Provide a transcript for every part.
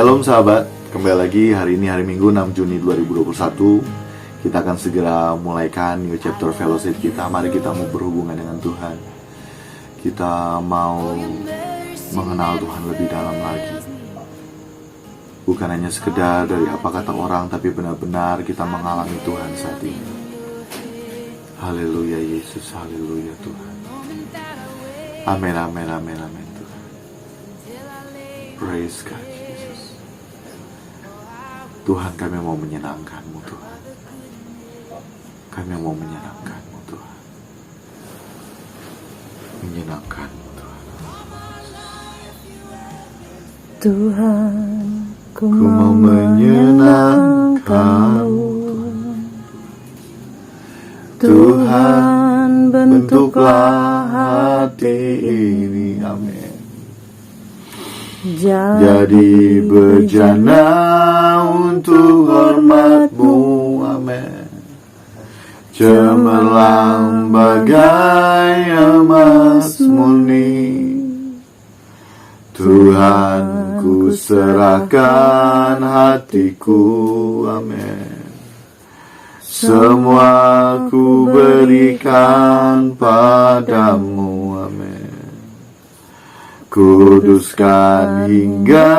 Shalom sahabat, kembali lagi hari ini hari Minggu 6 Juni 2021. Kita akan segera mulaikan new chapter fellowship kita. Mari kita mau berhubungan dengan Tuhan. Kita mau mengenal Tuhan lebih dalam lagi. Bukan hanya sekedar dari apa kata orang, tapi benar-benar kita mengalami Tuhan saat ini. Haleluya Yesus, haleluya Tuhan. Amin, amin, amin, amin Tuhan. Praise God Jesus. Tuhan, kami mau menyenangkan-Mu Tuhan. Kami mau menyenangkan-Mu Tuhan. Menyenangkan-Mu Tuhan. Tuhan, ku mau menyenangkan-Mu. Tuhan, bentuklah hati ini. Amin. Jadi bejana untuk hormat-Mu. Amin. Cemerlang bagai emas murni. Tuhan, ku serahkan hatiku. Amin. Semua ku berikan padamu. Amin. Kuduskan hingga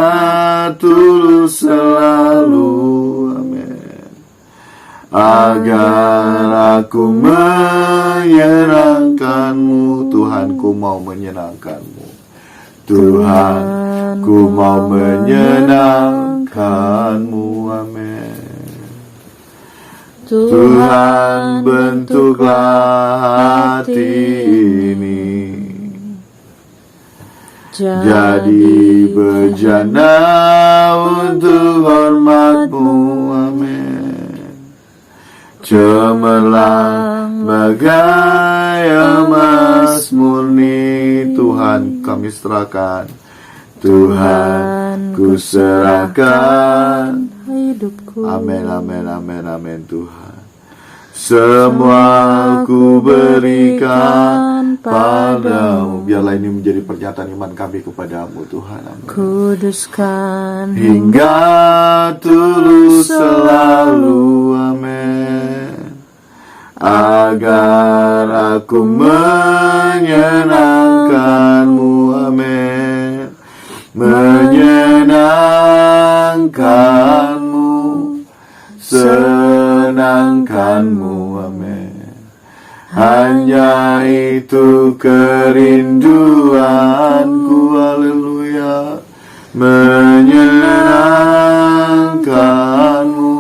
tulus selalu. Amin. Agar aku menyenangkan-Mu. Tuhan, ku mau menyenangkan-Mu. Tuhan, ku mau menyenangkan-Mu. Amin. Tuhan, bentuklah hati ini. Jadi bejana untuk hormat-Mu. Amin. Cemerlang bagai emas murni. Tuhan, kami serahkan. Tuhan, ku serahkan hidupku. Amin, amin, amin, amin Tuhan. Semua ku berikan padamu. Biarlah ini menjadi pernyataan iman kami kepadamu Tuhan. Amin. Kuduskan hingga tulus selalu. Amin. Agar aku menyenangkan-Mu. Amin. Menyenangkan-Mu, senangkan-Mu. Amin. Hanya itu kerinduanku. Haleluya. Menyenangkan-Mu,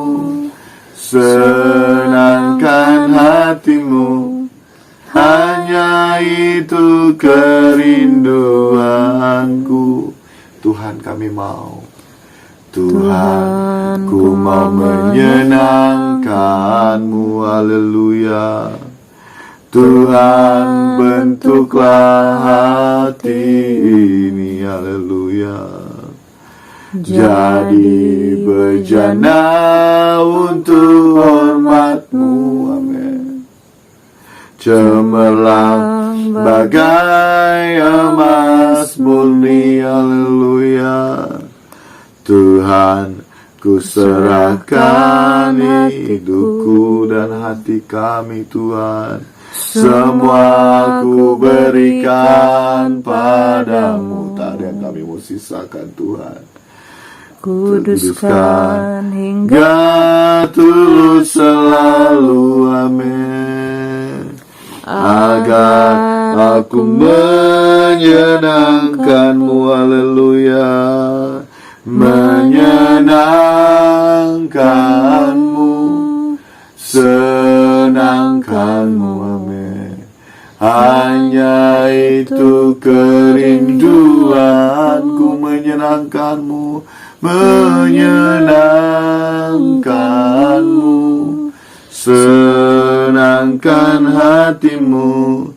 senangkan hati-Mu. Hanya itu kerinduanku. Tuhan, kami mau. Tuhan, ku mau menyenangkan-Mu. Haleluya. Tuhan, bentuklah hati ini. Haleluya. Jadi bejana untuk hormat-Mu. Amin. Cemerlang bagai emas murni. Haleluya. Tuhan, ku serahkan hidupku dan hati kami Tuhan. Semua ku berikan padamu. Tak ada yang kami mau sisakan Tuhan. Kuduskan hingga tulus selalu. Amin. Agar aku menyenangkan-Mu. Haleluya. Menyenangkan-Mu, senangkan-Mu. Amin. Hanya itu kerinduanku. Menyenangkan-Mu, menyenangkan-Mu, senangkan hati-Mu.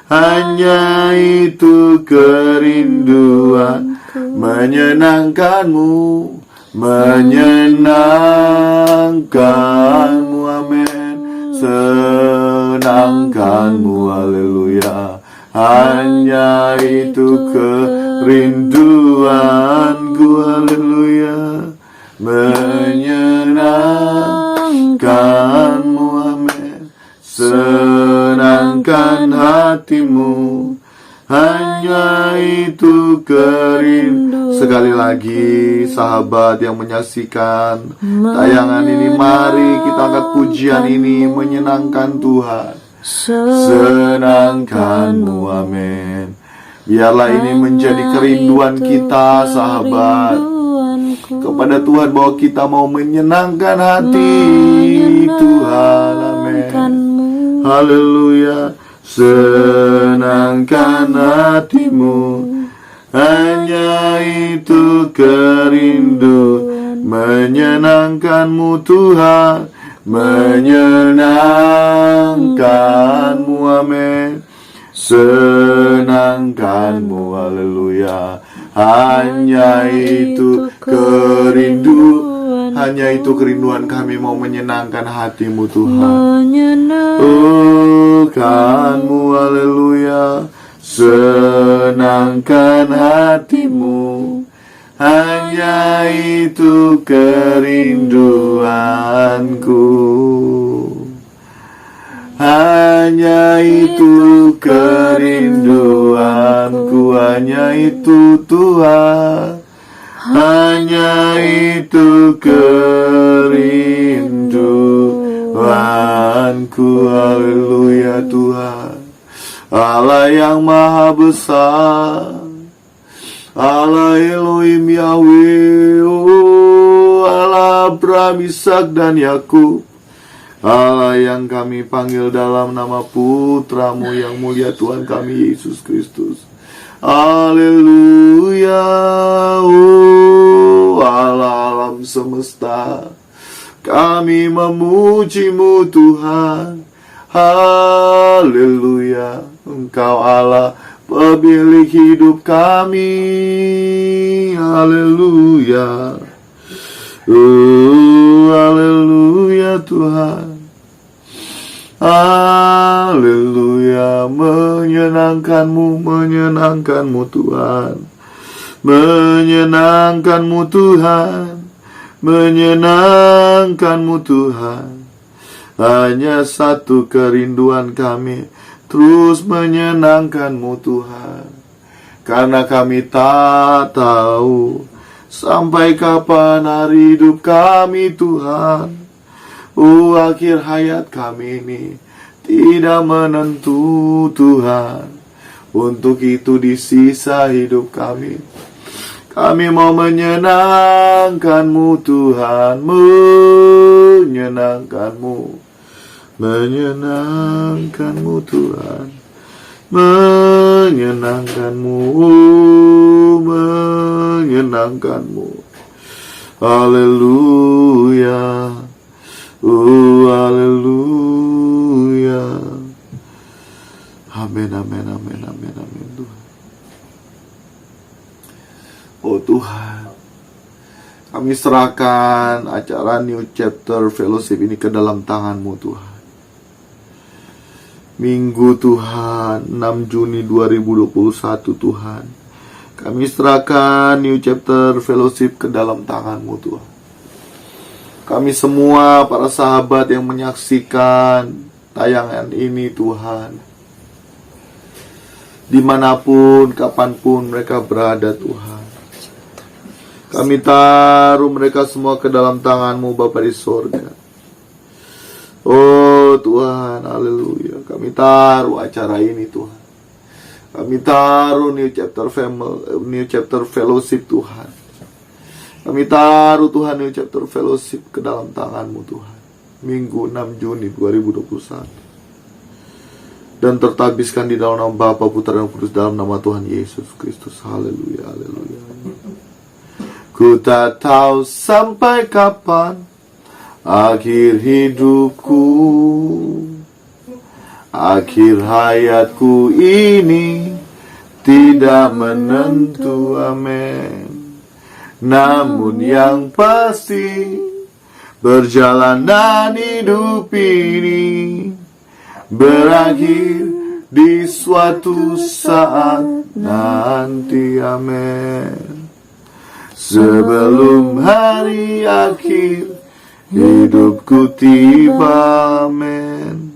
Hanya itu kerinduan. Menyenangkan-Mu, menyenangkan-Mu. Amin. Senangkan-Mu. Haleluya. Hanya itu kerinduanku. hatiku, haleluya, menyenangkanmu, amin. Senangkan hatimu, hanya itu kerindu. Sekali lagi sahabat yang menyaksikan tayangan ini, mari kita angkat pujian ini, menyenangkan Tuhan. Senangkanmu, amin. Biarlah ini menjadi kerinduan kita sahabat kepada Tuhan, bahwa kita mau menyenangkan hati Tuhan, amin. Haleluya. Senangkan hatimu, hanya itu kerinduan. Menyenangkanmu Tuhan, menyenangkanmu, amin. Senangkanmu, haleluya. Hanya itu kerinduan, hanya itu kerinduan kami, mau menyenangkan hatimu Tuhan. Kanmu, haleluya. Senangkan hatimu, hanya itu kerinduanku. Hanya itu kerinduanku, hanya itu Tuhan. Hanya itu kerinduanku, haleluya Tuhan. Allah yang maha besar, Allah Elohim Yahweh, Allah Abraham, Ishak dan Yakub, Allah yang kami panggil dalam nama putramu yang mulia Tuhan kami Yesus Kristus. Haleluya, Allah alam semesta, kami memujimu Tuhan. Haleluya, Engkau Allah pemilik hidup kami. Haleluya, haleluya Tuhan. Haleluya, menyenangkanmu, menyenangkanmu Tuhan. Menyenangkanmu Tuhan, menyenangkanmu Tuhan. Hanya satu kerinduan kami, terus menyenangkanmu Tuhan. Karena kami tak tahu sampai kapan hari hidup kami Tuhan. Akhir hayat kami ini tidak menentu Tuhan. Untuk itu di sisa hidup kami, kami mau menyenangkanmu Tuhan. Menyenangkanmu, menyenangkanmu Tuhan. Menyenangkanmu, menyenangkanmu. Haleluya, haleluya. Amin, amin, amin, amin, amin Tuhan. Oh Tuhan, kami serahkan acara New Chapter Fellowship ini ke dalam tangan-Mu Tuhan. Minggu Tuhan, 6 Juni 2021 Tuhan, kami serahkan New Chapter Fellowship ke dalam tangan-Mu Tuhan. Kami semua para sahabat yang menyaksikan tayangan ini Tuhan, dimanapun, kapanpun mereka berada Tuhan, kami taruh mereka semua ke dalam tangan-Mu Bapa di sorga. Oh Tuhan, haleluya. Kami taruh acara ini Tuhan. Kami taruh New Chapter Fellowship Tuhan. Kami taruh Tuhan New Chapter Fellowship ke dalam tangan-Mu Tuhan. Minggu 6 Juni 2021. Dan tertabiskan di dalam nama Bapa, Putra dan Kudus, dalam nama Tuhan Yesus Kristus. Haleluya, haleluya. Ku tak tahu sampai kapan akhir hidupku, akhir hayatku ini tidak menentu, amin. Namun yang pasti, perjalanan hidup ini berakhir di suatu saat nanti, amin. sebelum hari akhir hidupku tiba, amin.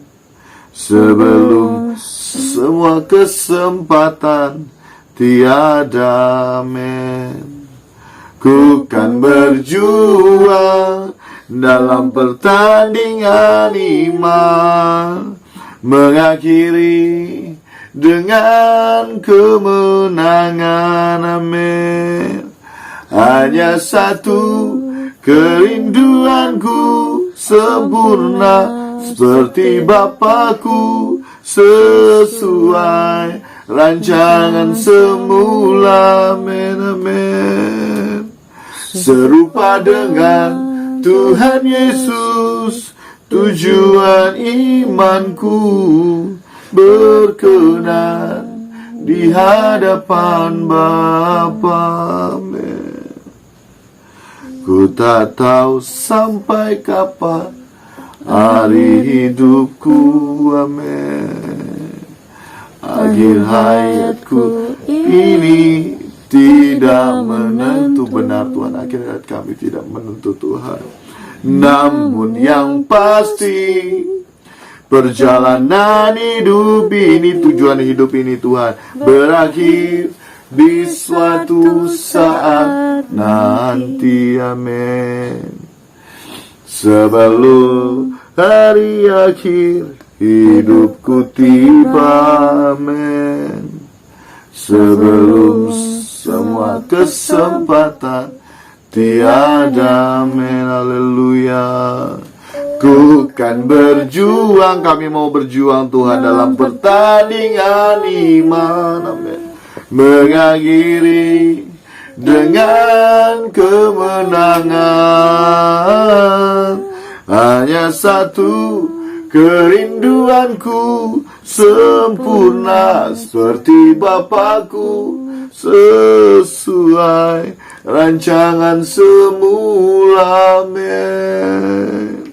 Sebelum semua kesempatan tiada, amin. Ku kan berjuang dalam pertandingan iman, mengakhiri dengan kemenangan, amin. Hanya satu kerinduanku, sempurna seperti Bapakku, sesuai rancangan semula, amin, amin. Serupa dengan Tuhan Yesus, tujuan imanku, berkenan di hadapan Bapa, amin. Ku tak tahu sampai kapan hari hidupku, amin. Akhir hayatku ini tidak menentu, benar Tuhan, akhir hayat kami tidak menentu Tuhan. Namun yang pasti perjalanan hidup ini, tujuan hidup ini Tuhan, berakhir di suatu saat nanti, amin. Sebelum hari akhir hidupku tiba, amin. Sebelum semua kesempatan tiada, amin, haleluya. Ku kan berjuang, kami mau berjuang Tuhan dalam pertandingan iman, amin. Mengakhiri dengan kemenangan. Hanya satu kerinduanku, sempurna seperti Bapakku, sesuai rancangan semula, amin.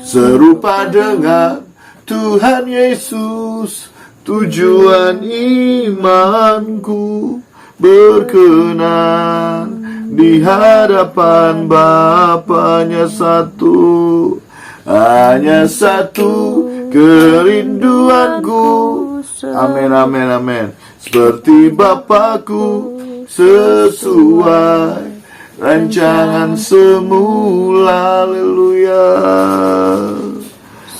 Serupa dengan Tuhan Yesus, tujuan imanku, berkenan di hadapan Bapanya satu. Hanya satu kerinduanku, amin, amin, amin. Seperti Bapakku, sesuai rancangan semula, haleluya.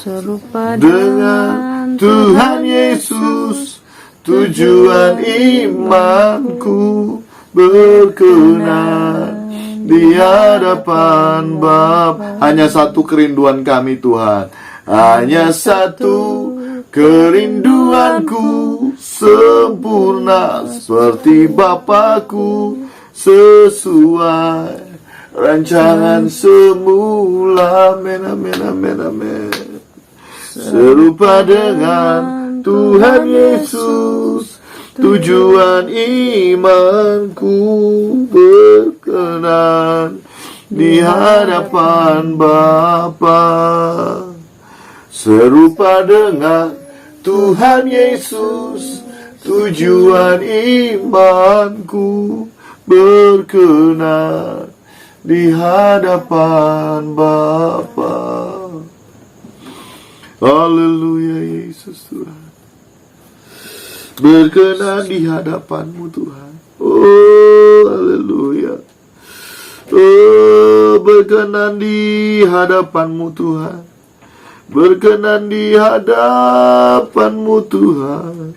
Serupa dengan Tuhan Yesus, tujuan imanku, berkenan di hadapan Bapa. Hanya satu kerinduan kami Tuhan, hanya satu kerinduanku, sempurna seperti Bapakku, sesuai rancangan semula, amin, amin, amin, amin. Serupa dengan Tuhan Yesus, tujuan imanku, berkenan di hadapan Bapa. Serupa dengan Tuhan Yesus, tujuan imanku, berkenan di hadapan Bapa. Haleluya, Yesus Tuhan. Berkenan di hadapan-Mu Tuhan. Oh, haleluya. Oh, berkenan di hadapan-Mu Tuhan. Berkenan di hadapan-Mu Tuhan.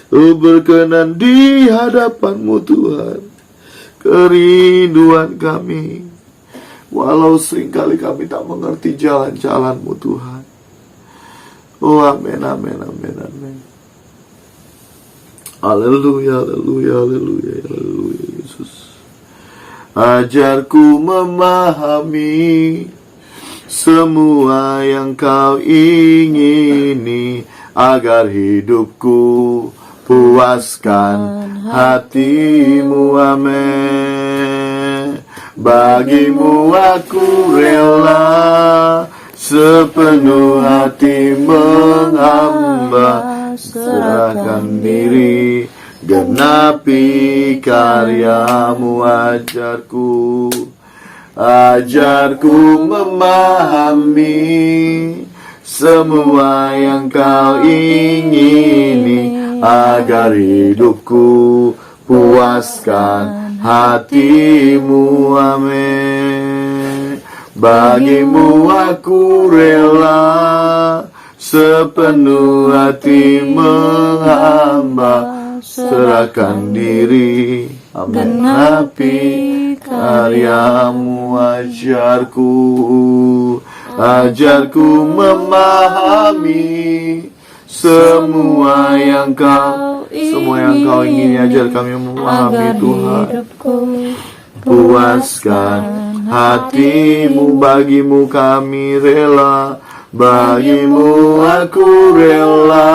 Oh, berkenan di hadapan-Mu Tuhan. Kerinduan kami, walau seringkali kami tak mengerti jalan-jalan-Mu Tuhan. Oh, amin, amin, amin, amin. Haleluya, haleluya, haleluya, haleluya, Yesus. Ajarku memahami semua yang Kau ingini, agar hidupku puaskan hati-Mu, amin. Bagimu aku rela, sepenuh hati menghamba, serahkan diri genapi karyamu. Ajarku memahami semua yang kau ingini, agar hidupku puaskan hatimu. Amin. Bagimu aku rela sepenuh hati menghamba, serahkan diri, genapi karyamu. Ajarku memahami semua yang kau ingini. Ajar kami memahami Tuhan. Puaskan hatimu, bagimu kami rela, bagimu aku rela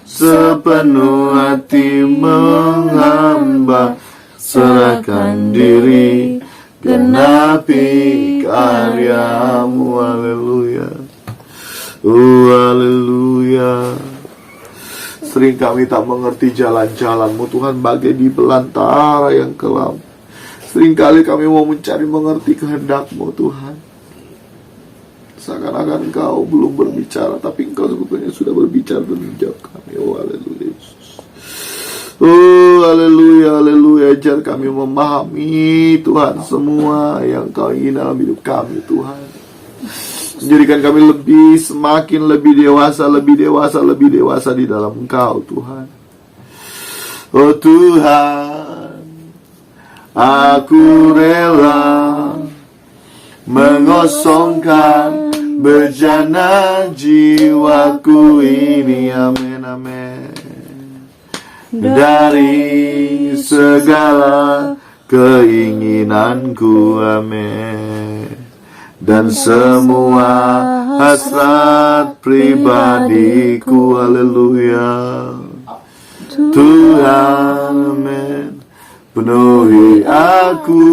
sepenuh hati menghamba, serahkan diri, genapi karyamu. Haleluya. Oh haleluya. Sering kami tak mengerti jalan-jalan-Mu Tuhan, bagai di belantara yang kelam. Seringkali kami mau mencari mengerti kehendak-Mu Tuhan. Seakan-akan Engkau belum berbicara, tapi Engkau sebetulnya sudah berbicara dan menjawab kami. Oh haleluya Yesus. Oh haleluya, haleluya. Ajar kami memahami Tuhan semua yang Kau ingin dalam hidup kami Tuhan. Menjadikan kami semakin lebih dewasa di dalam Engkau Tuhan. Oh Tuhan, aku rela mengosongkan bejana jiwaku ini. Amin, amin. Dari segala keinginanku, amin, dan semua hasrat pribadiku. Haleluya. Tuhan, amin. Penuhi aku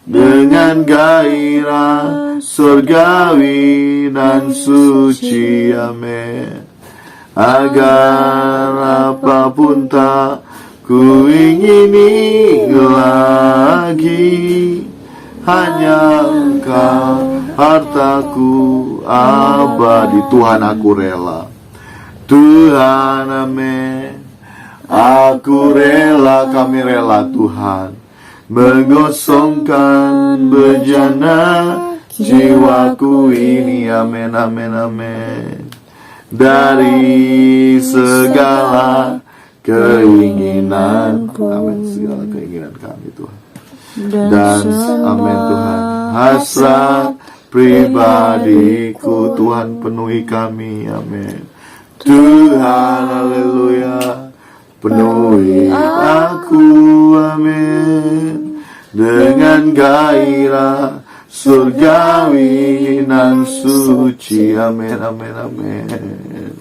dengan gairah surgawi dan suci, amin. Agar apapun tak ku ingini lagi, hanya Engkau hartaku abadi. Tuhan, aku rela. Tuhan, amin. Aku rela, kami rela Tuhan, mengosongkan bejana jiwaku ini. Amin, amin, amin. Dari segala keinginanku, amin, segala keinginan kami Tuhan. Dan amin Tuhan, hasrat pribadiku Tuhan, penuhi kami. Amin. Tuhan, haleluya. Penuhi aku, amin, dengan gairah surgawi dan suci. Amin, amin, amin.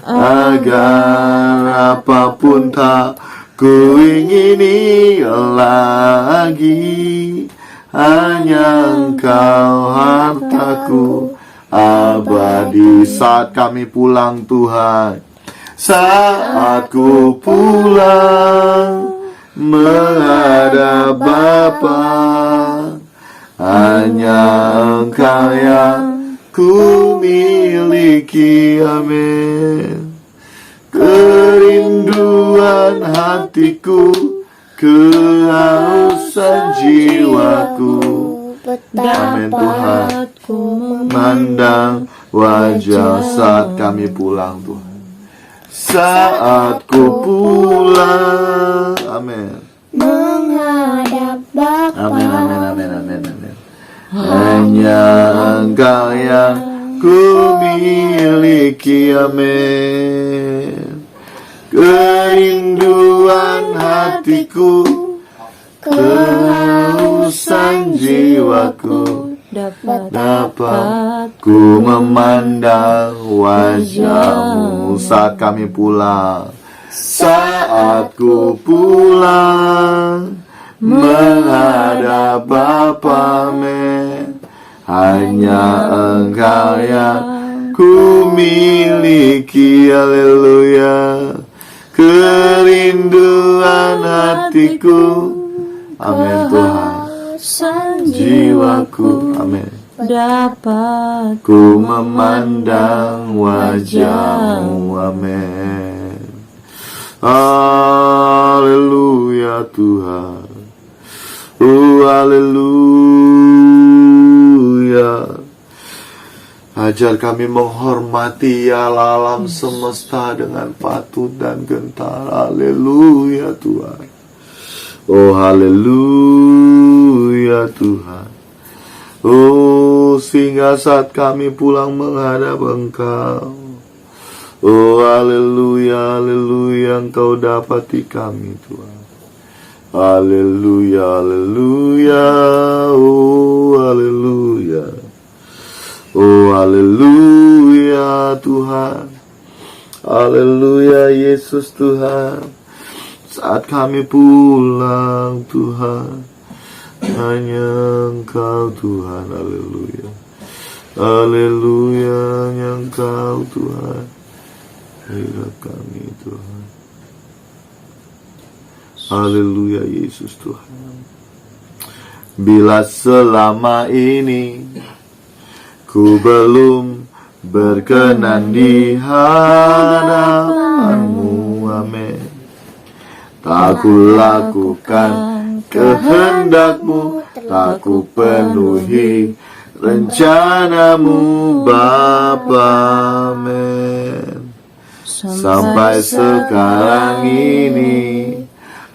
Agar apapun tak ku ingini lagi, hanya Engkau hartaku abadi. Saat kami pulang Tuhan, saat ku pulang menghadap Bapa, hanya Engkau yang ku miliki. Amin. Kerinduan hatiku, kehausan jiwaku, amin Tuhan, memandang wajah saat kami pulang Tuhan. Saat ku pulang, amin, menghadap Bapa, amin, amin, amin, amin, amin. Hanya Engkau yang ku miliki, amin. Kerinduan hatiku, kehausan jiwaku, dapat ku memandang wajah-Mu saat kami pulang. Saat ku pulang menghadap Bapa, amin. Hanya Engkau yang ku miliki, haleluya. kerinduan hatiku. Amin Tuhan. Sang Jiwaku, amin. dapat Ku memandang wajah-Mu, amin. Haleluya Tuhan. Haleluya. Ajar kami menghormati alam semesta dengan patut dan gentar. Haleluya Tuhan. Oh haleluya Tuhan. Oh sehingga saat kami pulang menghadap Engkau, oh haleluya, haleluya, Engkau dapati kami Tuhan. Haleluya, haleluya, oh haleluya. Oh haleluya Tuhan. Haleluya Yesus Tuhan. Saat kami pulang Tuhan, hanya Engkau Tuhan. Haleluya. Haleluya, hanya Engkau Tuhan. Hidup kami Tuhan. Haleluya Yesus Tuhan. Bila selama ini ku belum berkenan di hadapan-Mu, amin. Tak ku lakukan kehendak-Mu, tak ku penuhi rencana-Mu, Bapa, amin. Sampai sekarang ini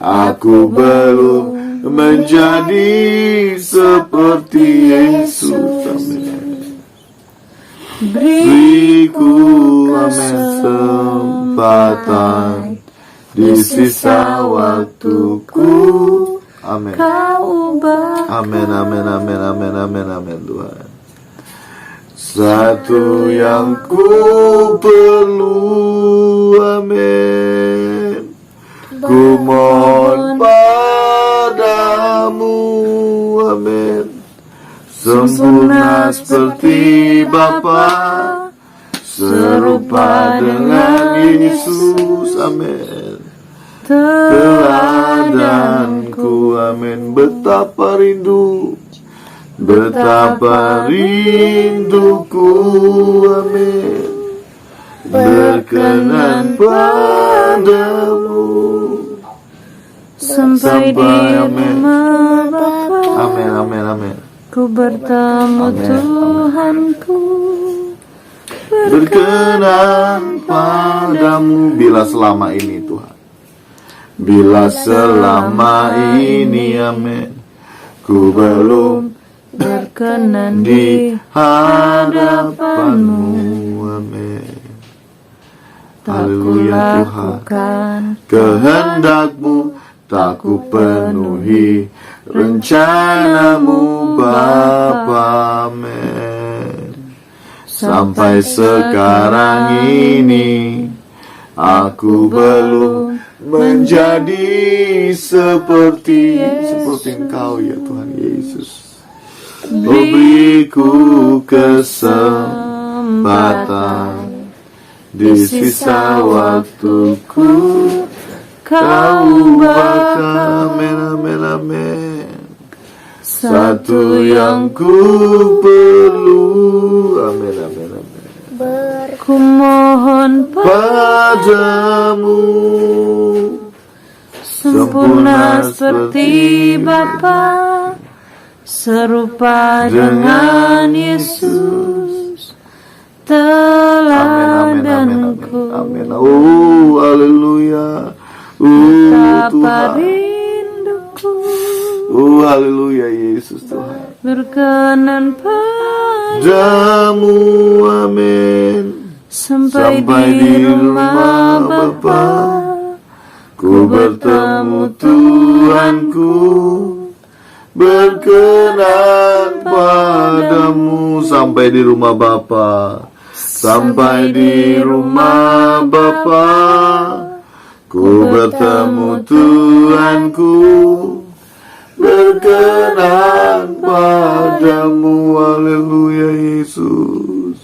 aku belum menjadi seperti Yesus, amin. Beriku kesempatan di sisa waktuku, amin. Kau ubah Amin, amin, amin, amin, amin, amin Tuhan. Satu yang ku perlu, amin. Ku mohon padamu, amin. Sempurna seperti Bapa, serupa dengan Yesus, amin. Teladanku, amin. Betapa rindu, betapa rinduku, amin. Berkenan padamu sampai di amin. rumah Bapa. Amin, amin, amin. Ku bertemu Amin. Tuhanku, Berkenan padamu. Bila selama ini Tuhan, bila selama ini, amin, ku belum berkenan di hadapan-Mu, amin. tak ku Haleluya Tuhan. lakukan Kehendak-Mu, tak ku penuhi rencana-Mu, Bapa, amin. Sampai sekarang ini aku belum menjadi seperti Engkau ya Tuhan Yesus. Beriku kesempatan di sisa waktuku. Kau ubah, amin, amin, amin. Satu yang ku perlu, amin, amin, amin. ku mohon Padamu sempurna seperti Bapa, serupa dengan Yesus, teladanku. Amin. Oh, haleluya. Betapa Tuhan. rinduku Oh, haleluya Yesus Tuhan. berkenan Padamu, amin. sampai di rumah Bapa. Ku bertemu Tuhanku, berkenan padamu. Sampai di rumah Bapa, sampai di rumah Bapa. Ku bertemu Tuhanku, berkenan padamu. Haleluya Yesus.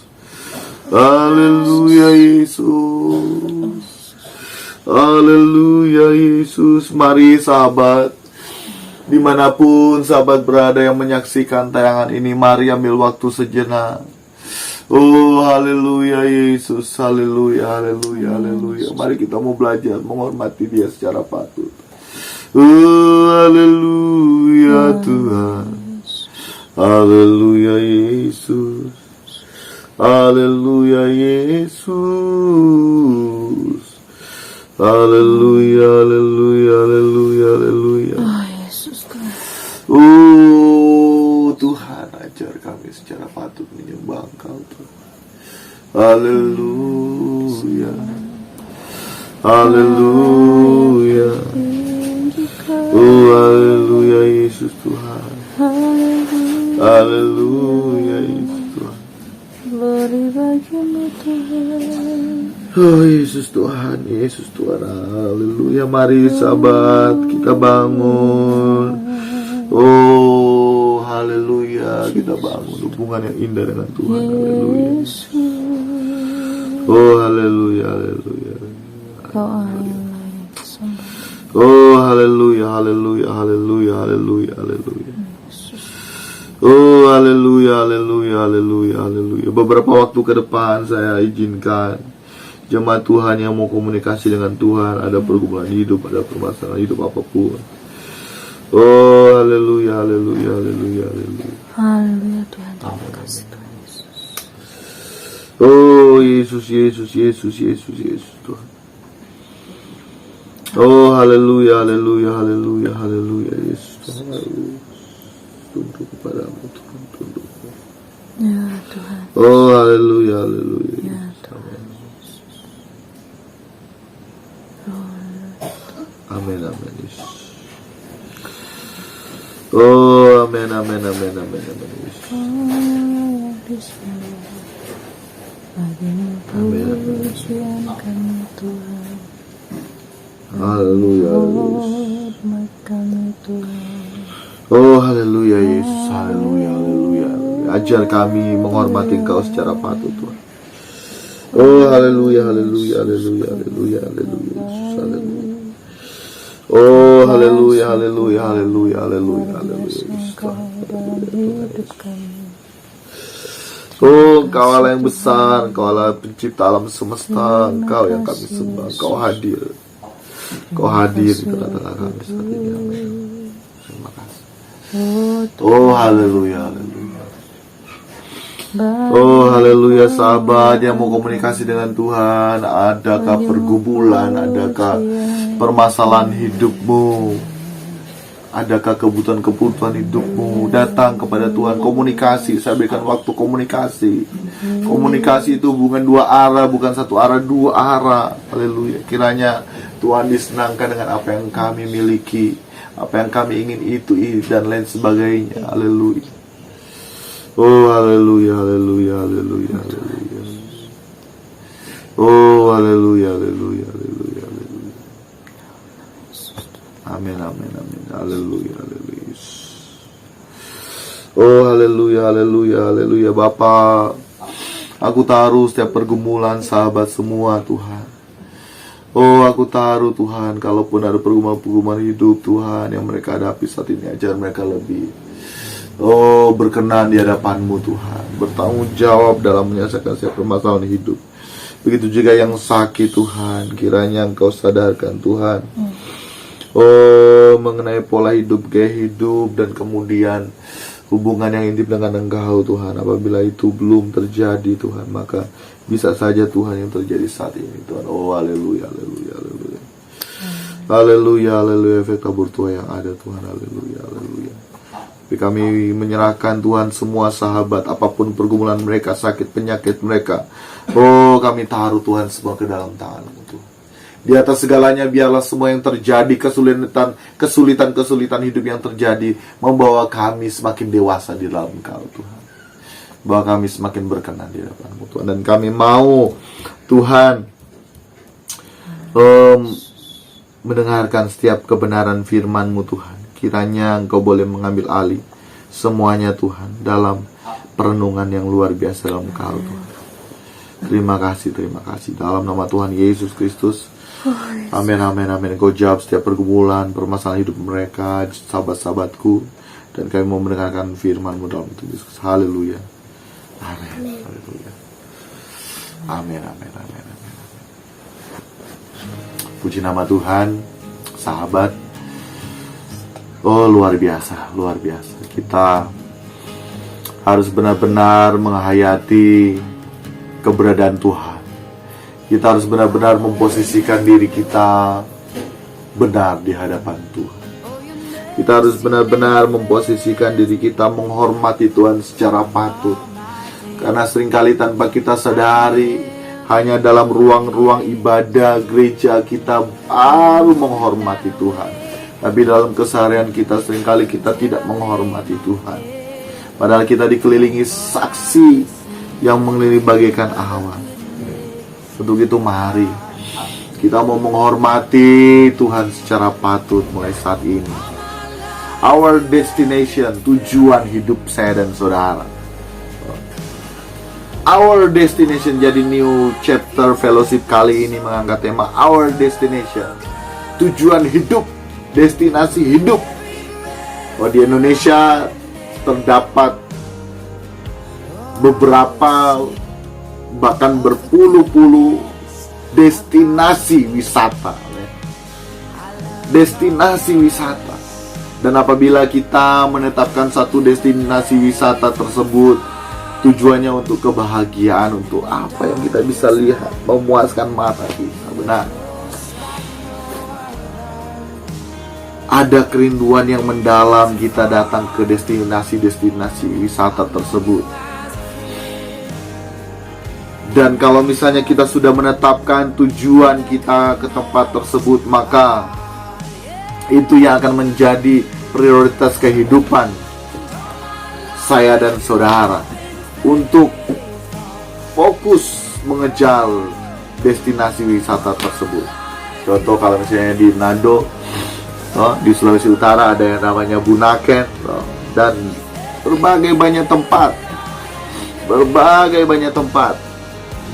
Haleluya Yesus. Haleluya Yesus. Mari sahabat, dimanapun sahabat berada yang menyaksikan tayangan ini, mari ambil waktu sejenak. Oh haleluya Yesus. Haleluya, haleluya, haleluya. Mari kita mau belajar menghormati Dia secara patut. Oh haleluya Tuhan. Haleluya Yesus. Haleluya Yesus. Haleluya, haleluya, haleluya, haleluya. Oh Yesus Tuhan. Oh Tuhan, ajar kami secara patut menyembah Engkau Tuhan. Haleluya. Haleluya. Oh haleluya Yesus Tuhan. Haleluya Yesus Tuhan. Glory bagimu Tuhan. Oh Yesus Tuhan, Yesus Tuhan. Haleluya. Mari sahabat, kita bangun. Oh haleluya, kita bangun hubungan yang indah dengan Tuhan. Haleluya. Oh haleluya, haleluya. Kau Allah yang layak disembah. Oh haleluya, haleluya, haleluya, haleluya, haleluya. Oh haleluya, haleluya, haleluya, haleluya. Beberapa waktu ke depan saya izinkan jemaat Tuhan yang mau komunikasi dengan Tuhan, ada pergumulan hidup, ada permasalahan hidup apapun. Oh haleluya, haleluya, haleluya, haleluya. Haleluya Tuhan, terima kasih Tuhan Yesus. Oh Yesus, Yesus, Yesus, Yesus, Yesus Tuhan. Oh haleluya, haleluya, haleluya, haleluya Yesus Tuhan. Haleluya. Tunduk kepadamu Tuhan, tunduk. Ya Tuhan. Oh haleluya, haleluya. Ya Tuhan. Amin, amin Yesus. Oh amin, amin, amin, amin, amin Yesus. Allah disembah. Bagimu pujian kami Tuhan. Haleluya, Yesus. Hormat kami Tuhan. Oh haleluya Yesus, haleluya, haleluya. Ajar kami menghormati Engkau secara patut Tuhan. Oh haleluya, haleluya, haleluya, haleluya, haleluya Yesus, haleluya. Oh haleluya, haleluya, haleluya, haleluya, haleluya Yesus Tuhan. Dalam hidup kami. Oh Engkau Allah yang besar, Engkau Allah pencipta alam semesta, Engkau yang kami sembah, Engkau hadir. Engkau hadir di tengah-tengah kami saat ini. Amin. Terima kasih. Oh haleluya, haleluya. Oh haleluya sahabat yang mau komunikasi dengan Tuhan, adakah pergumulan, adakah permasalahan hidupmu, adakah kebutuhan-kebutuhan hidupmu, datang kepada Tuhan, komunikasi. Saya berikan waktu komunikasi. Komunikasi itu hubungan dua arah, bukan satu arah, dua arah. Haleluya. Kiranya Tuhan disenangkan dengan apa yang kami miliki, apa yang kami ingin itu dan lain sebagainya. Haleluya. Oh haleluya, haleluya, haleluya, haleluya. Oh haleluya, haleluya, haleluya, haleluya. Amin, amin, amin. Haleluya, haleluya. Oh haleluya, haleluya, haleluya. Bapa, aku taruh setiap pergumulan sahabat semua Tuhan. Oh aku taruh Tuhan, kalaupun ada pergumulan-pergumulan hidup Tuhan yang mereka hadapi saat ini, ajar mereka lebih berkenan di hadapan-Mu Tuhan, bertanggung jawab dalam menyelesaikan setiap permasalahan hidup. Begitu juga yang sakit Tuhan, kiranya Engkau sadarkan Tuhan mengenai pola hidup, gaya hidup, dan kemudian hubungan yang intim dengan Engkau Tuhan. Apabila itu belum terjadi Tuhan, maka bisa saja Tuhan yang terjadi saat ini Tuhan. Oh haleluya, haleluya, haleluya. Haleluya, haleluya. Efek tabur Tuhan yang ada Tuhan. Haleluya, haleluya. Tapi kami menyerahkan Tuhan semua sahabat, apapun pergumulan mereka, sakit penyakit mereka, kami taruh Tuhan semua ke dalam tangan-Mu Tuhan. Di atas segalanya biarlah semua yang terjadi, kesulitan hidup yang terjadi, membawa kami semakin dewasa di dalam Engkau Tuhan, bahwa kami semakin berkenan di hadapan-Mu Tuhan. Dan kami mau Tuhan mendengarkan setiap kebenaran firman-Mu Tuhan. Kiranya Engkau boleh mengambil alih semuanya Tuhan dalam perenungan yang luar biasa dalam Engkau Tuhan. Terima kasih dalam nama Tuhan Yesus Kristus. Amin, amin, amin. Engkau jawab setiap pergumulan, permasalahan hidup mereka, sahabat-sahabatku. Dan kami mau mendengarkan firman-Mu dalam Tuhan Yesus. Haleluya. Amin. Haleluya. Amin, amin, amin, amin. Puji nama Tuhan, sahabat. Oh, luar biasa, luar biasa. Kita harus benar-benar menghayati keberadaan Tuhan. Kita harus benar-benar memposisikan diri kita benar di hadapan Tuhan. Kita harus benar-benar memposisikan diri kita menghormati Tuhan secara patut. Karena seringkali tanpa kita sadari, hanya dalam ruang-ruang ibadah gereja kita baru menghormati Tuhan. Tapi dalam keseharian kita seringkali kita tidak menghormati Tuhan. Padahal kita dikelilingi saksi yang mengelilingi bagaikan awan. Untuk itu mari kita mau menghormati Tuhan secara patut mulai saat ini. Our destination, tujuan hidup saya dan saudara. Our destination, jadi new chapter fellowship kali ini mengangkat tema Our destination, tujuan hidup, destinasi hidup. Di Indonesia terdapat beberapa, bahkan berpuluh-puluh destinasi wisata. Destinasi wisata. Dan apabila kita menetapkan satu destinasi wisata tersebut, tujuannya untuk kebahagiaan, untuk apa yang kita bisa lihat, memuaskan mata kita. Benar. Ada kerinduan yang mendalam kita datang ke destinasi-destinasi wisata tersebut. Dan kalau misalnya kita sudah menetapkan tujuan kita ke tempat tersebut, maka itu yang akan menjadi prioritas kehidupan saya dan saudara untuk fokus mengejar destinasi wisata tersebut. Contoh kalau misalnya di Manado, di Sulawesi Utara ada yang namanya Bunaken, dan berbagai banyak tempat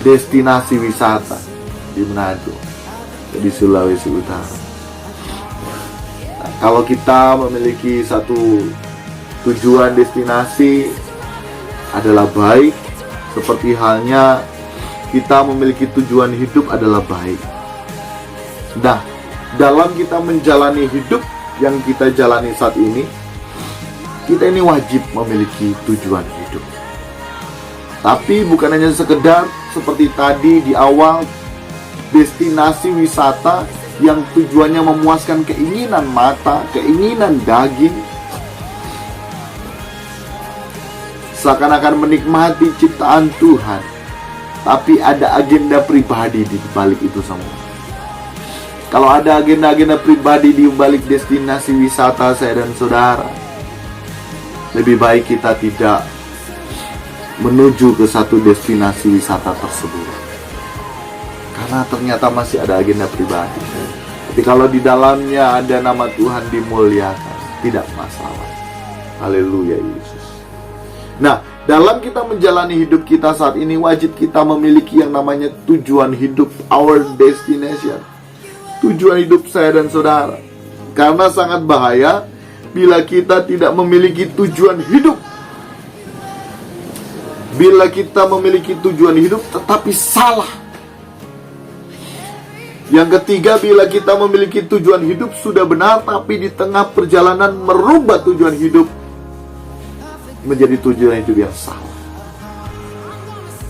destinasi wisata di Manado, di Sulawesi Utara. Nah, kalau kita memiliki satu tujuan destinasi adalah baik, seperti halnya kita memiliki tujuan hidup adalah baik. Nah, dalam kita menjalani hidup yang kita jalani saat ini, kita ini wajib memiliki tujuan hidup. Tapi bukan hanya sekedar seperti tadi di awal, destinasi wisata yang tujuannya memuaskan keinginan mata, keinginan daging, seakan-akan menikmati ciptaan Tuhan, tapi ada agenda pribadi di balik itu semua. Kalau ada agenda-agenda pribadi di balik destinasi wisata saya dan saudara, lebih baik kita tidak menuju ke satu destinasi wisata tersebut, karena ternyata masih ada agenda pribadi. Tapi kalau di dalamnya ada nama Tuhan dimuliakan, tidak masalah. Haleluya Yesus. Nah, dalam kita menjalani hidup kita saat ini, wajib kita memiliki yang namanya tujuan hidup, our destination, tujuan hidup saya dan saudara. Karena sangat bahaya bila kita tidak memiliki tujuan hidup. Bila kita memiliki tujuan hidup tetapi salah. Yang ketiga, bila kita memiliki tujuan hidup sudah benar, tapi di tengah perjalanan merubah tujuan hidup menjadi tujuan hidup yang salah.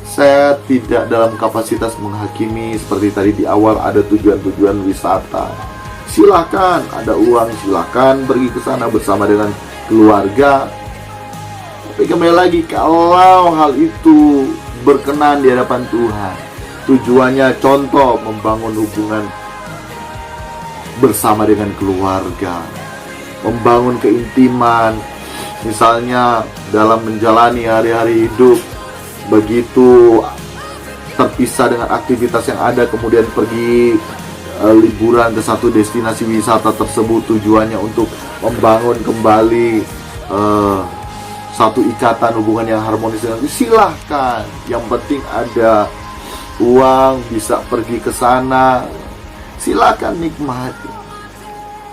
Saya tidak dalam kapasitas menghakimi. Seperti tadi di awal ada tujuan-tujuan wisata. Silakan, ada uang, silakan pergi ke sana bersama dengan keluarga. Tapi kembali lagi, kalau hal itu berkenan di hadapan Tuhan, tujuannya contoh membangun hubungan bersama dengan keluarga, membangun keintiman, misalnya dalam menjalani hari-hari hidup, begitu terpisah dengan aktivitas yang ada, kemudian pergi liburan ke satu destinasi wisata tersebut, tujuannya untuk membangun kembali satu ikatan hubungan yang harmonis dengan itu, silahkan. Yang penting ada uang, bisa pergi ke sana. Silakan nikmati.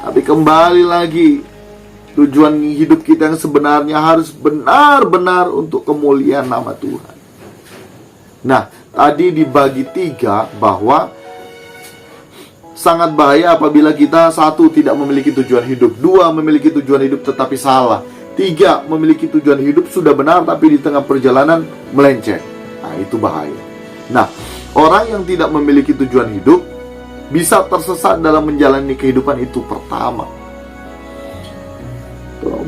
Tapi kembali lagi, tujuan hidup kita yang sebenarnya harus benar-benar untuk kemuliaan nama Tuhan. Nah, tadi dibagi 3 bahwa sangat bahaya apabila kita 1. Tidak memiliki tujuan hidup, 2. Memiliki tujuan hidup tetapi salah, 3. Memiliki tujuan hidup sudah benar tapi di tengah perjalanan melenceng. Nah, itu bahaya. Nah, orang yang tidak memiliki tujuan hidup bisa tersesat dalam menjalani kehidupan. Itu pertama.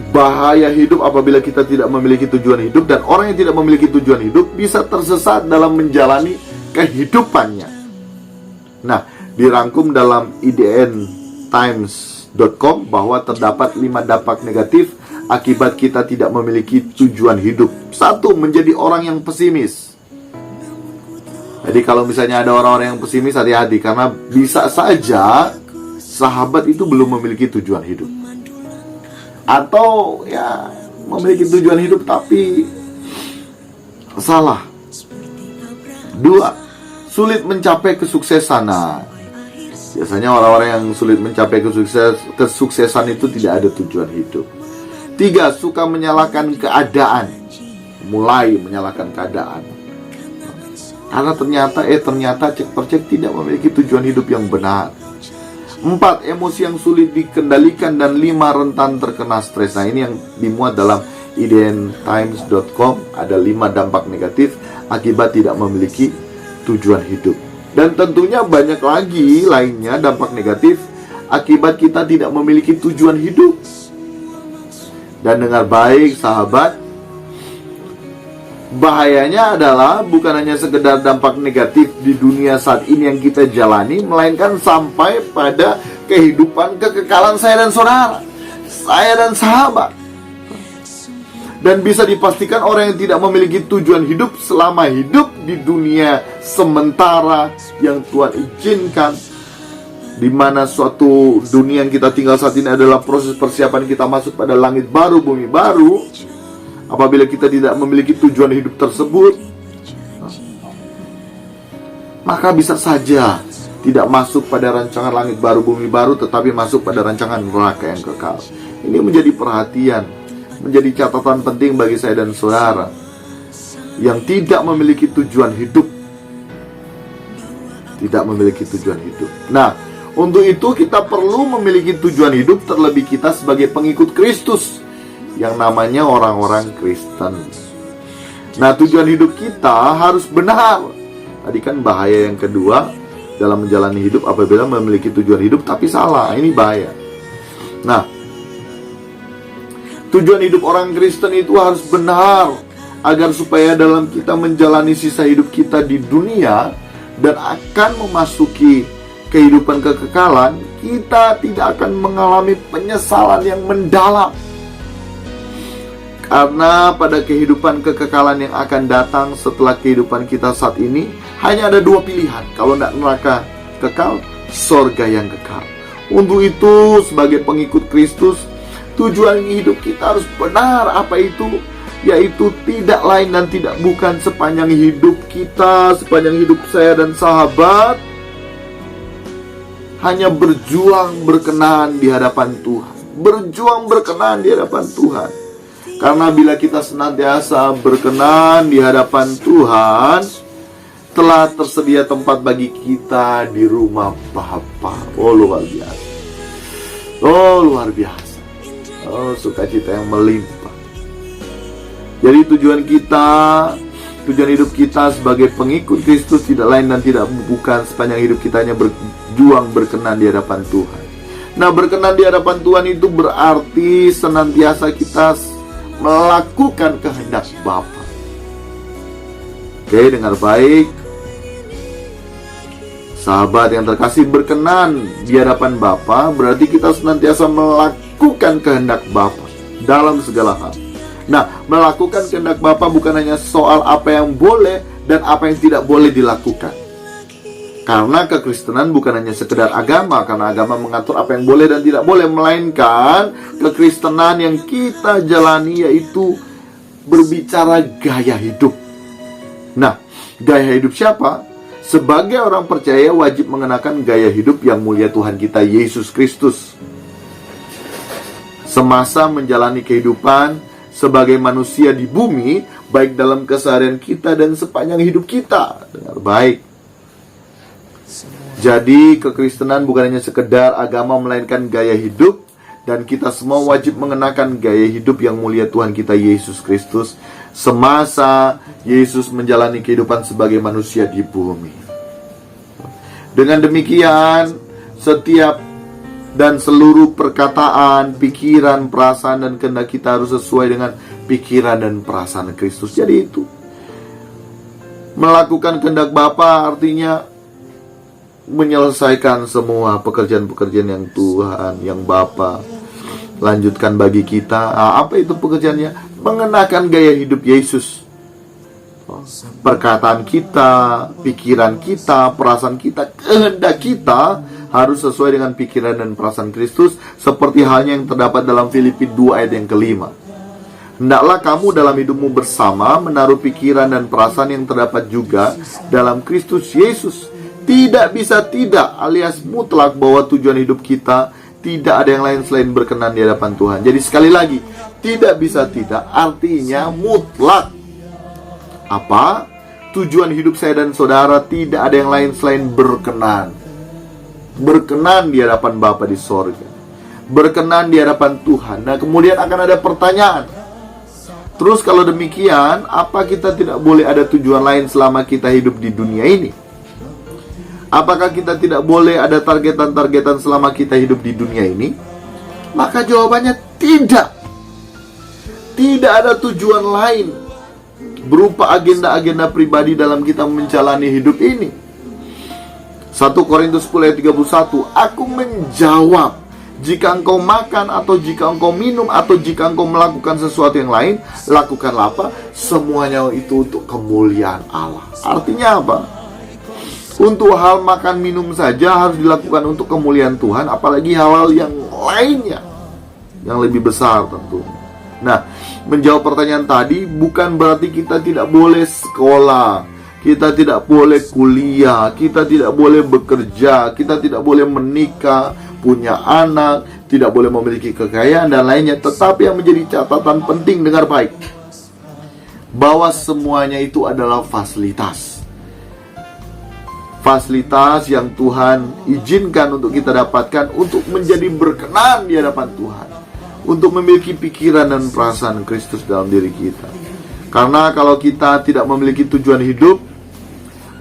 Bahaya hidup apabila kita tidak memiliki tujuan hidup. Dan orang yang tidak memiliki tujuan hidup bisa tersesat dalam menjalani kehidupannya. Nah, dirangkum dalam idntimes.com bahwa terdapat 5 dampak negatif akibat kita tidak memiliki tujuan hidup. 1. Menjadi orang yang pesimis. Jadi kalau misalnya ada orang-orang yang pesimis, hati-hati, karena bisa saja sahabat itu belum memiliki tujuan hidup. Atau ya memiliki tujuan hidup tapi salah. 2. Sulit mencapai kesuksesan. Nah, biasanya orang-orang yang sulit mencapai kesuksesan itu tidak ada tujuan hidup. 3. Suka menyalahkan keadaan. Mulai menyalahkan keadaan. Karena ternyata cek percek tidak memiliki tujuan hidup yang benar. 4. Emosi yang sulit dikendalikan. Dan 5. Rentan terkena stres. Nah, ini yang dimuat dalam idntimes.com. Ada 5 dampak negatif akibat tidak memiliki tujuan hidup. Dan tentunya banyak lagi lainnya dampak negatif akibat kita tidak memiliki tujuan hidup. Dan dengar baik sahabat, bahayanya adalah bukan hanya sekedar dampak negatif di dunia saat ini yang kita jalani, melainkan sampai pada kehidupan kekekalan saya dan saudara, saya dan sahabat. Dan bisa dipastikan orang yang tidak memiliki tujuan hidup selama hidup di dunia sementara yang Tuhan izinkan, di mana suatu dunia yang kita tinggal saat ini adalah proses persiapan kita masuk pada langit baru, bumi baru. Apabila kita tidak memiliki tujuan hidup tersebut, maka bisa saja tidak masuk pada rancangan langit baru, bumi baru, tetapi masuk pada rancangan neraka yang kekal. Ini menjadi perhatian, menjadi catatan penting bagi saya dan saudara yang tidak memiliki tujuan hidup. Tidak memiliki tujuan hidup. Nah, untuk itu kita perlu memiliki tujuan hidup, terlebih kita sebagai pengikut Kristus yang namanya orang-orang Kristen. Nah, tujuan hidup kita harus benar. Tadi kan bahaya yang kedua dalam menjalani hidup apabila memiliki tujuan hidup tapi salah. Ini bahaya. Nah, tujuan hidup orang Kristen itu harus benar, agar supaya dalam kita menjalani sisa hidup kita di dunia dan akan memasuki kehidupan kekekalan, kita tidak akan mengalami penyesalan yang mendalam. Karena pada kehidupan kekekalan yang akan datang setelah kehidupan kita saat ini, hanya ada 2 pilihan. Kalau tidak neraka kekal, sorga yang kekal. Untuk itu, sebagai pengikut Kristus, tujuan hidup kita harus benar. Apa itu? Yaitu tidak lain dan tidak bukan sepanjang hidup kita, sepanjang hidup saya dan sahabat, hanya berjuang berkenan di hadapan Tuhan. Berjuang berkenan di hadapan Tuhan. Karena bila kita senantiasa berkenan di hadapan Tuhan, telah tersedia tempat bagi kita di rumah Bapa. Oh, luar biasa. Oh, luar biasa. Oh, sukacita yang melimpah. Jadi tujuan hidup kita sebagai pengikut Kristus tidak lain dan tidak bukan sepanjang hidup kita hanya berjuang berkenan di hadapan Tuhan. Nah, berkenan di hadapan Tuhan itu berarti senantiasa kita melakukan kehendak Bapa. Oke, dengar baik sahabat yang terkasih, berkenan di hadapan Bapa berarti kita senantiasa melakukan kehendak Bapa dalam segala hal. Nah, melakukan kehendak Bapa bukan hanya soal apa yang boleh dan apa yang tidak boleh dilakukan. Karena kekristenan bukan hanya sekedar agama, karena agama mengatur apa yang boleh dan tidak boleh, melainkan kekristenan yang kita jalani yaitu berbicara gaya hidup. Nah, gaya hidup siapa? Sebagai orang percaya wajib mengenakan gaya hidup yang mulia Tuhan kita Yesus Kristus semasa menjalani kehidupan sebagai manusia di bumi, baik dalam keseharian kita dan sepanjang hidup kita. Dengar baik. Jadi kekristenan bukan hanya sekedar agama, melainkan gaya hidup. Dan kita semua wajib mengenakan gaya hidup yang mulia Tuhan kita Yesus Kristus semasa Yesus menjalani kehidupan sebagai manusia di bumi. Dengan demikian, setiap dan seluruh perkataan, pikiran, perasaan, dan kehendak kita harus sesuai dengan pikiran dan perasaan Kristus. Jadi itu melakukan kehendak Bapa artinya menyelesaikan semua pekerjaan-pekerjaan yang Tuhan, yang Bapa lanjutkan bagi kita. Apa itu pekerjaannya? Mengenakan gaya hidup Yesus. Perkataan kita, pikiran kita, perasaan kita, kehendak kita harus sesuai dengan pikiran dan perasaan Kristus, seperti halnya yang terdapat dalam Filipi 2 ayat yang kelima. Hendaklah kamu dalam hidupmu bersama menaruh pikiran dan perasaan yang terdapat juga dalam Kristus Yesus. Tidak bisa tidak, alias mutlak, bahwa tujuan hidup kita tidak ada yang lain selain berkenan di hadapan Tuhan. Jadi sekali lagi, tidak bisa tidak artinya mutlak. Apa? Tujuan hidup saya dan saudara tidak ada yang lain selain berkenan. Berkenan di hadapan Bapa di sorga, berkenan di hadapan Tuhan. Nah, kemudian akan ada pertanyaan. Terus kalau demikian, apa kita tidak boleh ada tujuan lain selama kita hidup di dunia ini? Apakah kita tidak boleh ada targetan-targetan selama kita hidup di dunia ini? Maka jawabannya tidak. Tidak ada tujuan lain berupa agenda-agenda pribadi dalam kita menjalani hidup ini. 1 Korintus 10 ayat 31, aku menjawab, jika engkau makan atau jika engkau minum atau jika engkau melakukan sesuatu yang lain, lakukanlah apa? Semuanya itu untuk kemuliaan Allah. Artinya apa? Untuk hal makan minum saja harus dilakukan untuk kemuliaan Tuhan, apalagi hal-hal yang lainnya yang lebih besar tentu. Nah, menjawab pertanyaan tadi bukan berarti kita tidak boleh sekolah, kita tidak boleh kuliah, kita tidak boleh bekerja, kita tidak boleh menikah, punya anak, tidak boleh memiliki kekayaan dan lainnya. Tetapi yang menjadi catatan penting, dengar baik, bahwa semuanya itu adalah fasilitas. Fasilitas yang Tuhan izinkan untuk kita dapatkan untuk menjadi berkenan di hadapan Tuhan, untuk memiliki pikiran dan perasaan Kristus dalam diri kita. Karena kalau kita tidak memiliki tujuan hidup,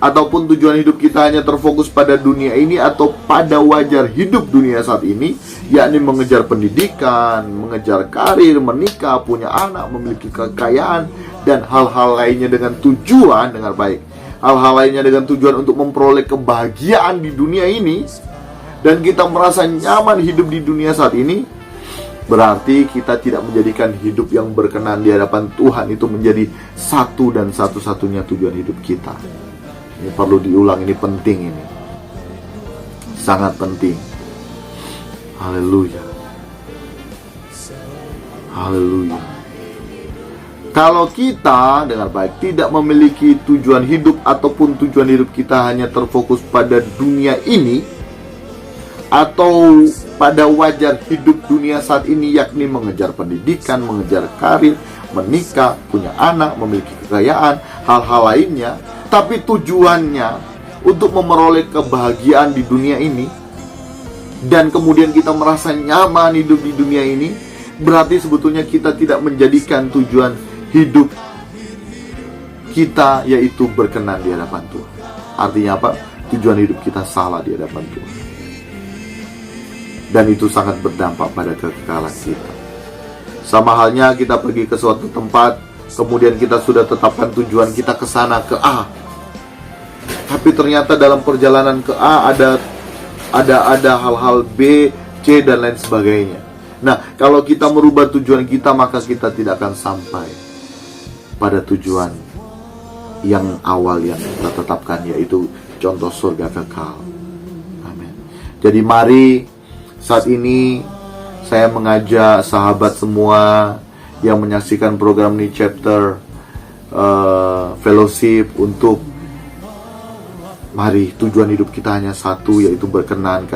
ataupun tujuan hidup kita hanya terfokus pada dunia ini atau pada wajar hidup dunia saat ini, yakni mengejar pendidikan, mengejar karir, menikah, punya anak, memiliki kekayaan, dan hal-hal lainnya dengan tujuan, dengar baik, hal-hal lainnya dengan tujuan untuk memperoleh kebahagiaan di dunia ini, dan kita merasa nyaman hidup di dunia saat ini, berarti kita tidak menjadikan hidup yang berkenan di hadapan Tuhan itu menjadi satu dan satu-satunya tujuan hidup kita. Ini perlu diulang, ini penting, ini sangat penting. Haleluya, haleluya. Kalau kita, dengar baik, tidak memiliki tujuan hidup ataupun tujuan hidup kita hanya terfokus pada dunia ini atau pada wajar hidup dunia saat ini, yakni mengejar pendidikan, mengejar karir, menikah, punya anak, memiliki kekayaan, hal-hal lainnya, tapi tujuannya untuk memperoleh kebahagiaan di dunia ini, dan kemudian kita merasa nyaman hidup di dunia ini, berarti sebetulnya kita tidak menjadikan tujuan hidup kita yaitu berkenan di hadapan Tuhan. Artinya apa? Tujuan hidup kita salah di hadapan Tuhan, dan itu sangat berdampak pada kekekalan kita. Sama halnya kita pergi ke suatu tempat, kemudian kita sudah tetapkan tujuan kita ke sana, ke A, tapi ternyata dalam perjalanan ke A ada hal-hal B, C, dan lain sebagainya. Nah, kalau kita merubah tujuan kita, maka kita tidak akan sampai pada tujuan yang awal yang kita tetapkan, yaitu contoh surga kekal. Amin. Jadi mari saat ini saya mengajak sahabat semua yang menyaksikan program New Chapter Fellowship untuk Mari tujuan hidup kita hanya satu, yaitu berkenan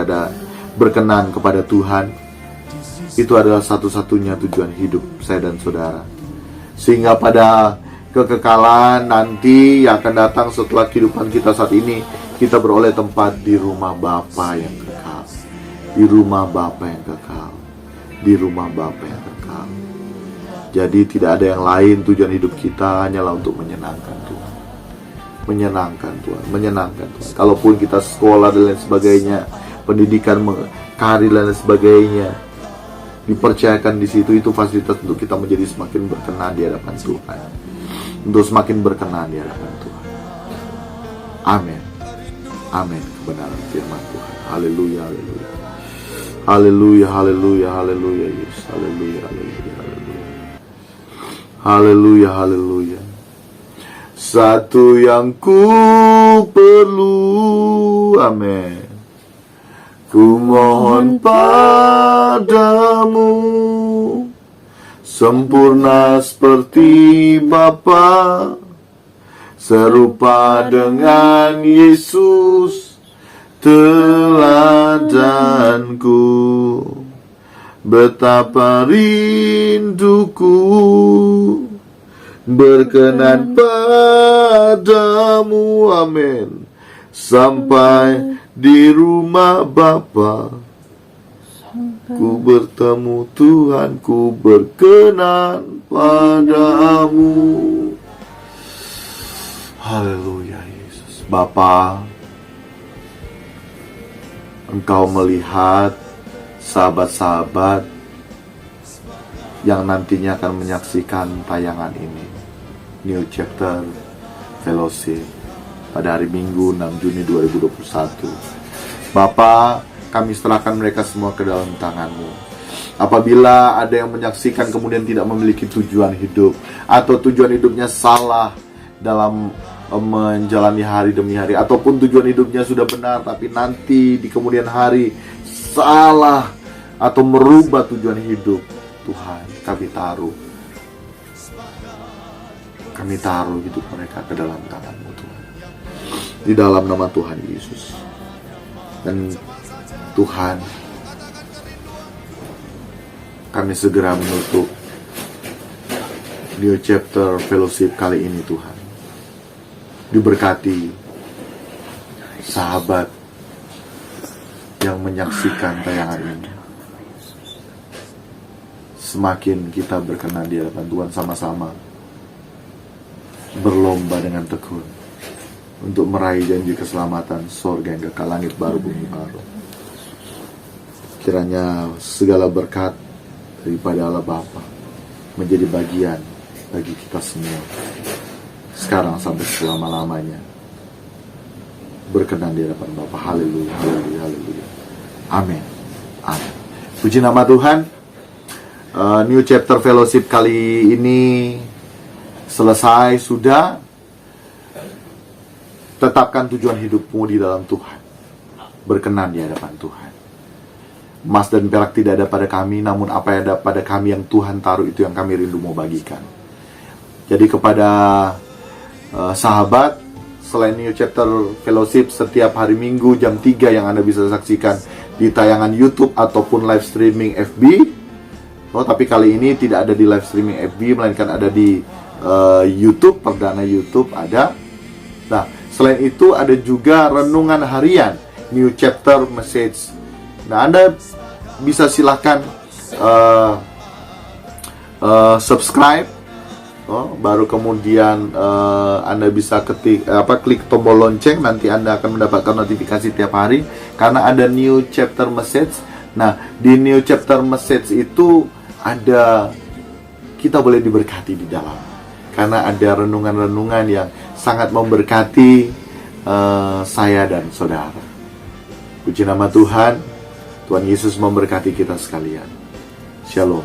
kepada Tuhan. Itu adalah satu-satunya tujuan hidup saya dan saudara. Sehingga pada kekekalan nanti yang akan datang setelah kehidupan kita saat ini, kita beroleh tempat di rumah Bapa yang kekal. Di rumah Bapa yang kekal. Di rumah Bapa yang kekal. Jadi tidak ada yang lain, tujuan hidup kita hanyalah untuk menyenangkan Tuhan. Menyenangkan Tuhan, menyenangkan Tuhan. Kalaupun kita sekolah dan lain sebagainya, pendidikan, karir dan lain sebagainya, dipercayakan di situ, itu fasilitas untuk kita menjadi semakin berkenan di hadapan Tuhan. Untuk semakin berkenan di hadapan Tuhan. Amin. Amin. Kebenaran firman Tuhan. Haleluya, haleluya. Haleluya, haleluya, haleluya, Yesus. Haleluya, haleluya, haleluya. Haleluya, haleluya. Satu yang ku perlu, amin. Ku mohon padamu, sempurna seperti Bapa, serupa dengan Yesus, teladanku. Betapa rinduku berkenan padamu, amin. Sampai di rumah Bapa, ku bertemu Tuhan, ku berkenan padamu. Haleluya, Yesus. Bapa, Engkau melihat sahabat-sahabat yang nantinya akan menyaksikan tayangan ini, New Chapter Fellowship, pada hari Minggu 6 Juni 2021. Bapa, kami serahkan mereka semua ke dalam tangan-Mu. Apabila ada yang menyaksikan kemudian tidak memiliki tujuan hidup, atau tujuan hidupnya salah dalam menjalani hari demi hari, ataupun tujuan hidupnya sudah benar tapi nanti di kemudian hari salah atau merubah tujuan hidup, Tuhan, kami taruh hidup mereka ke dalam tangan-Mu, Tuhan, di dalam nama Tuhan Yesus. Dan Tuhan, kami segera menutup New Chapter Fellowship kali ini, Tuhan. Diberkati sahabat yang menyaksikan tayangan ini. Semakin kita berkenan di hadapan Tuhan, sama-sama berlomba dengan tekun untuk meraih janji keselamatan surga yang kekal, langit baru, bumi baru. Kiranya segala berkat daripada Allah Bapa menjadi bagian bagi kita semua, sekarang sampai selama-lamanya. Berkenan di hadapan Bapa. Haleluya, haleluya, haleluya. Amin. Amin. Puji nama Tuhan. New Chapter Fellowship kali ini selesai sudah. Tetapkan tujuan hidupmu di dalam Tuhan. Berkenan di hadapan Tuhan. Emas dan perak tidak ada pada kami, namun apa yang ada pada kami yang Tuhan taruh, itu yang kami rindu mau bagikan. Jadi kepada sahabat, selain New Chapter Fellowship setiap hari Minggu jam 3 yang Anda bisa saksikan di tayangan YouTube ataupun live streaming FB. Tapi kali ini tidak ada di live streaming FB, melainkan ada di YouTube, perdana YouTube ada. Nah, selain itu ada juga renungan harian New Chapter Message. Nah, Anda bisa silahkan subscribe. Baru kemudian Anda bisa klik tombol lonceng, nanti Anda akan mendapatkan notifikasi tiap hari karena ada New Chapter Message. Nah, di New Chapter Message itu ada, kita boleh diberkati di dalam, karena ada renungan-renungan yang sangat memberkati saya dan saudara. Puji nama Tuhan. Tuhan Yesus memberkati kita sekalian. Shalom.